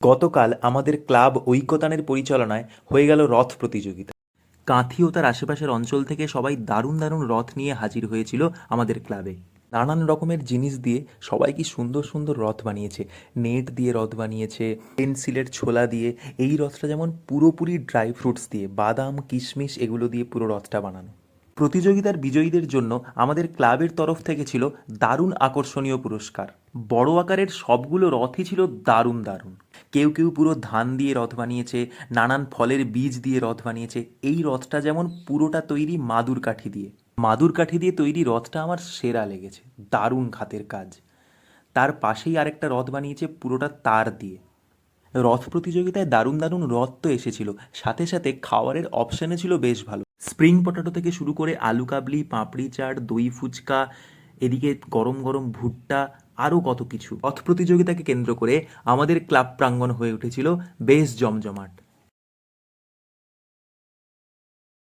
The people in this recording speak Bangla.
গতকাল আমাদের ক্লাব ঐকতানের পরিচালনায় হয়ে গেল রথ প্রতিযোগিতা। কাঁথি ও তার আশেপাশের অঞ্চল থেকে সবাই দারুণ দারুণ রথ নিয়ে হাজির হয়েছিল আমাদের ক্লাবে। নানান রকমের জিনিস দিয়ে সবাই কি সুন্দর সুন্দর রথ বানিয়েছে। নেট দিয়ে রথ বানিয়েছে, পেন্সিলের ছোলা দিয়ে। এই রথটা যেমন পুরোপুরি ড্রাই ফ্রুটস দিয়ে, বাদাম কিশমিশ এগুলো দিয়ে পুরো রথটা বানানো। প্রতিযোগিতার বিজয়ীদের জন্য আমাদের ক্লাবের তরফ থেকে ছিল দারুণ আকর্ষণীয় পুরস্কার। বড় আকারের সবগুলো রথই ছিল দারুণ দারুণ। কেউ কেউ পুরো ধান দিয়ে রথ বানিয়েছে, নানান ফলের বীজ দিয়ে রথ বানিয়েছে। এই রথটা যেমন পুরোটা তৈরি মাদুর কাঠি দিয়ে। মাদুর কাঠি দিয়ে তৈরি রথটা আমার সেরা লেগেছে, দারুণ হাতের কাজ। তার পাশেই আরেকটা রথ বানিয়েছে পুরোটা তার দিয়ে। রথ প্রতিযোগিতায় দারুণ দারুণ রথ তো এসেছিল, সাথে সাথে খাবারের অপশানে ছিল বেশ ভালো। স্প্রিং পটাটো থেকে শুরু করে আলু কাবলি, পাপড়ি চাট, দই ফুচকা, এদিকে গরম গরম ভুট্টা, আরও কত কিছু। রথ প্রতিযোগিতাকে কেন্দ্র করে আমাদের ক্লাব প্রাঙ্গণ হয়ে উঠেছিল বেশ জমজমাট।